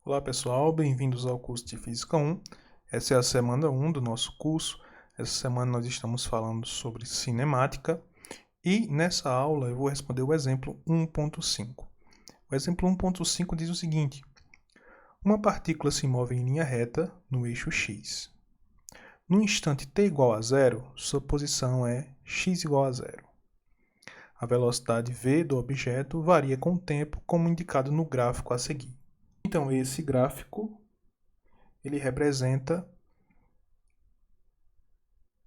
Olá pessoal, bem-vindos ao curso de Física 1. Essa é a semana 1 do nosso curso. Essa semana nós estamos falando sobre cinemática e nessa aula eu vou responder o exemplo 1.5. O exemplo 1.5 diz o seguinte: uma partícula se move em linha reta no eixo x. No instante t igual a zero, sua posição é x igual a zero. A velocidade v do objeto varia com o tempo, como indicado no gráfico a seguir. Então, esse gráfico ele representa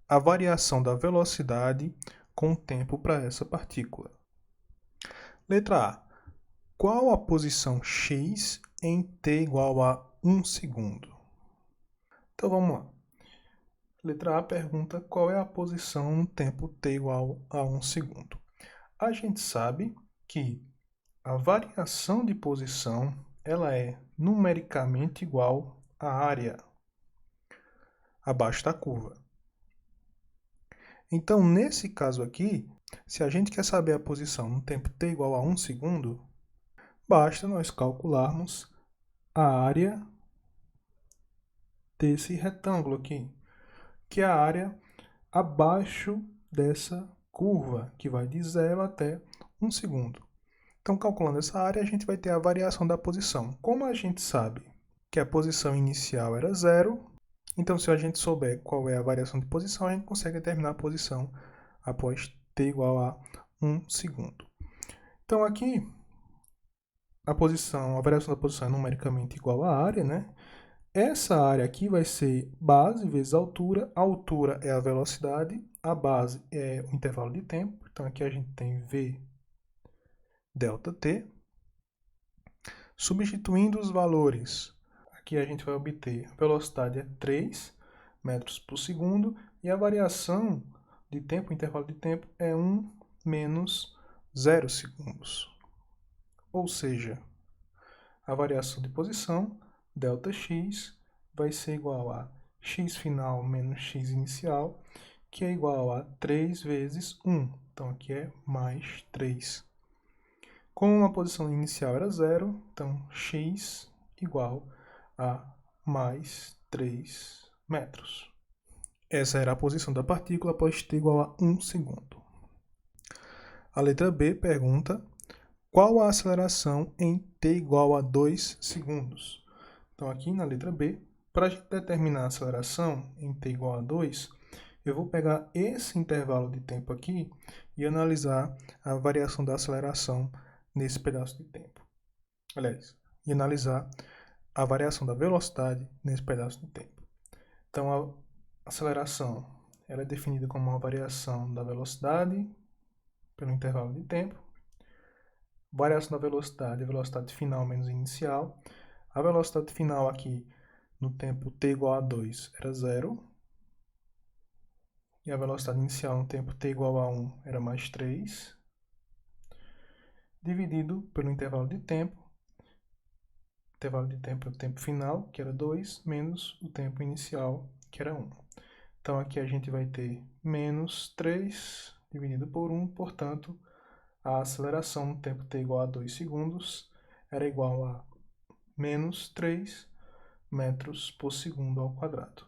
a variação da velocidade com o tempo para essa partícula. Letra A. Qual a posição x em t igual a 1 segundo? Então vamos lá. Letra A pergunta qual é a posição no tempo t igual a 1 segundo. A gente sabe que a variação de posição ela é numericamente igual à área abaixo da curva. Então, nesse caso aqui, se a gente quer saber a posição no tempo t igual a 1 segundo, basta nós calcularmos a área desse retângulo aqui, que é a área abaixo dessa curva, que vai de 0 até 1 segundo. Então, calculando essa área, a gente vai ter a variação da posição. Como a gente sabe que a posição inicial era 0, então se a gente souber qual é a variação de posição, a gente consegue determinar a posição após t igual a 1 segundo. Então aqui, a variação da posição é numericamente igual à área, né? Essa área aqui vai ser base vezes altura. A altura é a velocidade, a base é o intervalo de tempo. Então aqui a gente tem v delta t. Substituindo os valores, aqui a gente vai obter a velocidade é 3 metros por segundo e a variação de tempo, o intervalo de tempo, é 1 menos 0 segundos. Ou seja, a variação de posição, ΔX, vai ser igual a x final menos x inicial, que é igual a 3 vezes 1. Então, aqui é mais 3. Como a posição inicial era 0, então x igual a mais 3 metros. Essa era a posição da partícula após t igual a 1 segundo. A letra B pergunta qual a aceleração em t igual a 2 segundos. Então aqui na letra B, para a gente determinar a aceleração em t igual a 2, eu vou pegar esse intervalo de tempo aqui e analisar a variação da aceleração nesse pedaço de tempo. Aliás, e analisar a variação da velocidade nesse pedaço de tempo. Então, a aceleração ela é definida como uma variação da velocidade pelo intervalo de tempo. Variação da velocidade, a velocidade final menos inicial. A velocidade final aqui no tempo t igual a 2 era 0. E a velocidade inicial no tempo t igual a 1 era mais 3. Dividido pelo intervalo de tempo. O intervalo de tempo é o tempo final, que era 2, menos o tempo inicial, que era 1. Então, aqui a gente vai ter menos 3 dividido por 1, portanto, a aceleração no tempo t igual a 2 segundos era igual a menos 3 metros por segundo ao quadrado.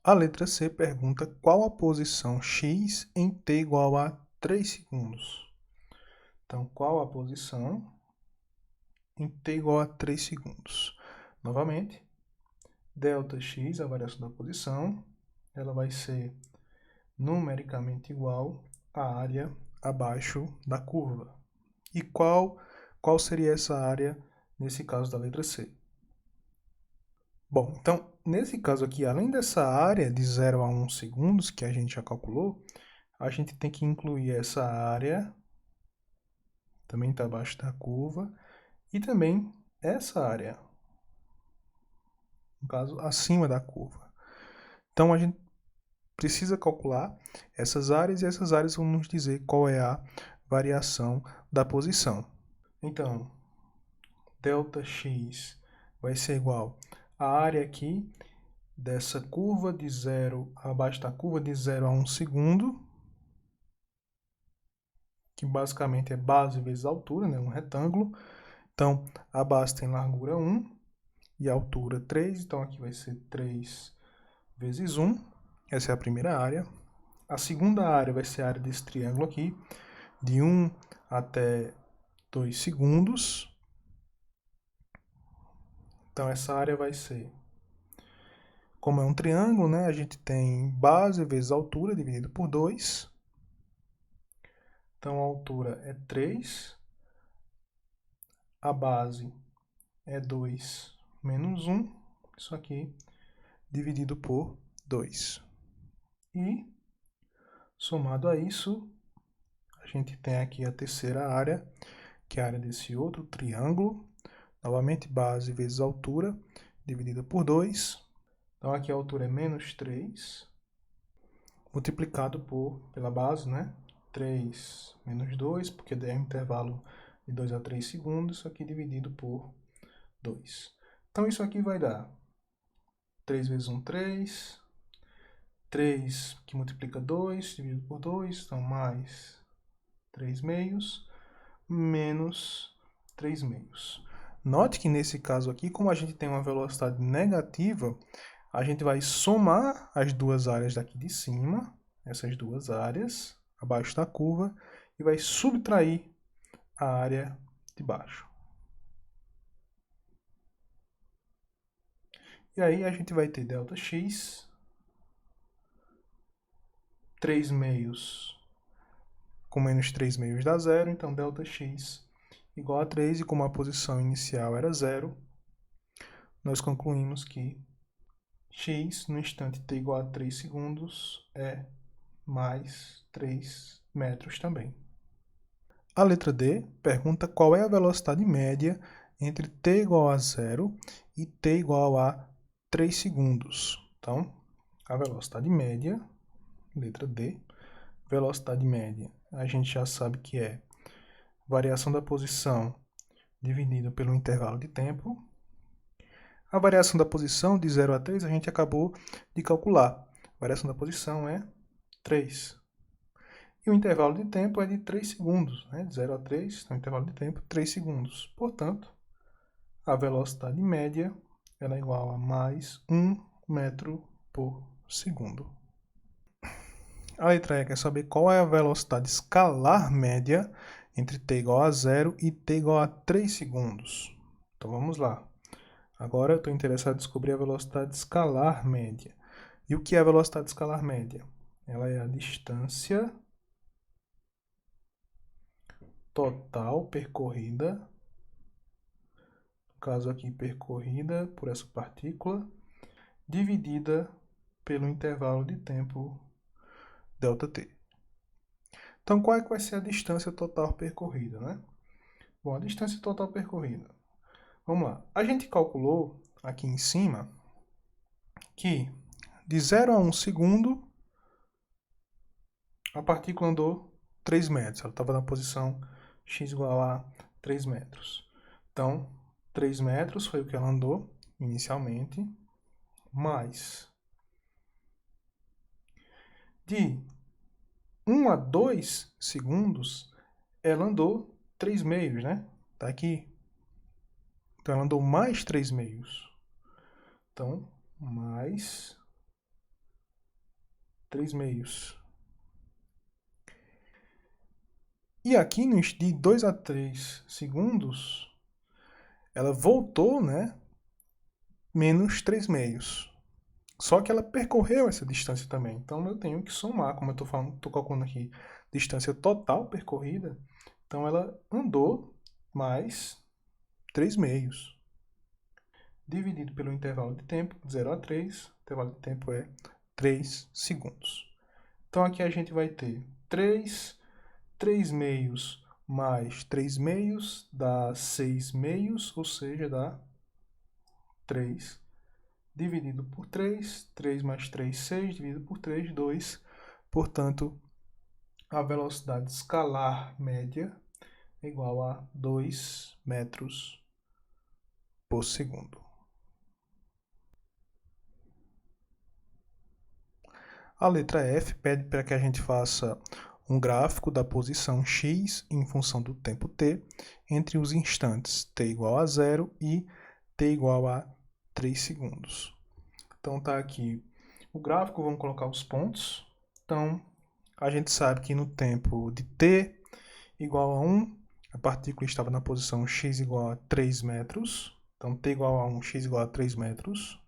A letra C pergunta qual a posição x em t igual a 3 segundos. Então, qual a posição em t igual a 3 segundos? Novamente, ΔX, a variação da posição, ela vai ser numericamente igual à área abaixo da curva. E qual seria essa área nesse caso da letra C? Bom, então, nesse caso aqui, além dessa área de 0 a 1 segundos, que a gente já calculou, a gente tem que incluir essa área, também está abaixo da curva, e também essa área, no caso, acima da curva. Então, a gente precisa calcular essas áreas e essas áreas vão nos dizer qual é a variação da posição. Então, ΔX vai ser igual à área aqui dessa curva de 0 abaixo da curva de 0 a 1 segundo, que basicamente é base vezes altura, né, um retângulo. Então, a base tem largura 1 e a altura 3, então aqui vai ser 3 vezes 1. Essa é a primeira área. A segunda área vai ser a área desse triângulo aqui, de 1 até 2 segundos. Então, essa área vai ser, como é um triângulo, né, a gente tem base vezes altura dividido por 2. Então, a altura é 3, a base é 2 menos 1, isso aqui, dividido por 2. E, somado a isso, a gente tem aqui a terceira área, que é a área desse outro triângulo. Novamente, base vezes altura, dividida por 2. Então, aqui a altura é menos 3, multiplicado pela base, né? 3 menos 2, porque é um intervalo de 2 a 3 segundos, isso aqui dividido por 2. Então, isso aqui vai dar 3 vezes 1, 3. 3 que multiplica 2, dividido por 2, então mais 3 meios, menos 3 meios. Note que nesse caso aqui, como a gente tem uma velocidade negativa, a gente vai somar as duas áreas daqui de cima, essas duas áreas, abaixo da curva, e vai subtrair a área de baixo. E aí a gente vai ter ΔX, 3 meios com menos 3 meios dá zero, então ΔX igual a 3, e como a posição inicial era zero, nós concluímos que x no instante t igual a 3 segundos é mais 3 metros também. A letra D pergunta qual é a velocidade média entre t igual a 0 e t igual a 3 segundos. Então, a velocidade média, letra D, velocidade média, a gente já sabe que é variação da posição dividido pelo intervalo de tempo. A variação da posição de 0 a 3 a gente acabou de calcular. A variação da posição é 3. E o intervalo de tempo é de 3 segundos, né? De 0 a 3, então o intervalo de tempo 3 segundos. Portanto, a velocidade média ela é igual a mais 1 metro por segundo. A letra E quer saber qual é a velocidade escalar média entre t igual a 0 e t igual a 3 segundos. Então vamos lá. Agora eu estou interessado em descobrir a velocidade escalar média. E o que é a velocidade escalar média? Ela é a distância total percorrida, no caso aqui percorrida por essa partícula, dividida pelo intervalo de tempo ΔT. Então, qual é que vai ser a distância total percorrida, né? Bom, a distância total percorrida. Vamos lá. A gente calculou aqui em cima que de 0 a 1 segundo a partícula andou 3 metros. Ela estava na posição x igual a 3 metros. Então, 3 metros foi o que ela andou inicialmente, mais de 1 a 2 segundos, ela andou 3 meios, né? Tá aqui. Então, ela andou mais 3 meios. Então, mais 3 meios. E aqui, de 2 a 3 segundos, ela voltou, né? Menos 3 meios. Só que ela percorreu essa distância também. Então, eu tenho que somar, como eu estou calculando aqui, distância total percorrida. Então, ela andou mais 3 meios. Dividido pelo intervalo de tempo, 0 a 3, o intervalo de tempo é 3 segundos. Então, aqui a gente vai ter 3 meios mais 3 meios dá 6 meios, ou seja, dá 3 dividido por 3, 3 mais 3, 6, dividido por 3, 2. Portanto, a velocidade escalar média é igual a 2 metros por segundo. A letra F pede para que a gente faça um gráfico da posição x em função do tempo t entre os instantes t igual a 0 e t igual a 3 segundos. Então tá aqui o gráfico, vamos colocar os pontos. Então a gente sabe que no tempo de t igual a 1, a partícula estava na posição x igual a 3 metros. Então t igual a 1, x igual a 3 metros.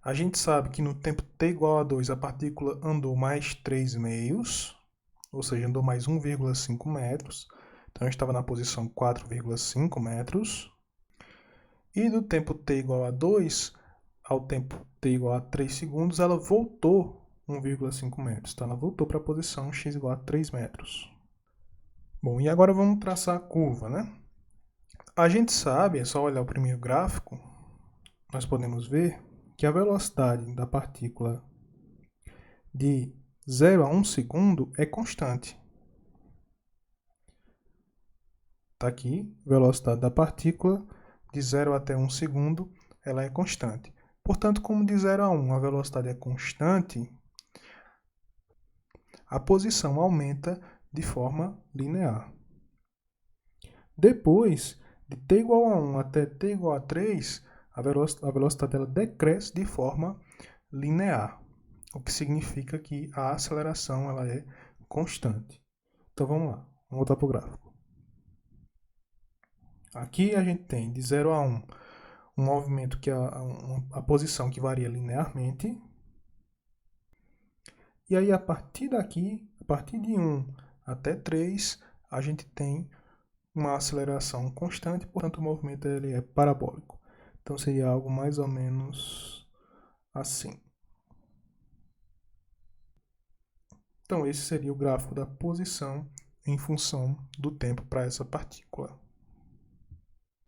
A gente sabe que no tempo t igual a 2, a partícula andou mais 3 meios, ou seja, andou mais 1,5 metros. Então, estava na posição 4,5 metros. E do tempo t igual a 2 ao tempo t igual a 3 segundos, ela voltou 1,5 metros. Então, ela voltou para a posição x igual a 3 metros. Bom, e agora vamos traçar a curva, né? A gente sabe, é só olhar o primeiro gráfico, nós podemos ver que a velocidade da partícula de 0 a 1 segundo é constante. Está aqui, velocidade da partícula de 0 até 1 segundo, ela é constante. Portanto, como de 0 a 1 a velocidade é constante, a posição aumenta de forma linear. Depois, de t igual a 1 até t igual a 3, a velocidade dela decresce de forma linear, o que significa que a aceleração ela é constante. Então vamos lá, vamos voltar para o gráfico. Aqui a gente tem de 0 a 1 um movimento que é a posição que varia linearmente. E aí a partir daqui, a partir de 1 até 3, a gente tem uma aceleração constante, portanto o movimento ele é parabólico. Então seria algo mais ou menos assim. Então esse seria o gráfico da posição em função do tempo para essa partícula.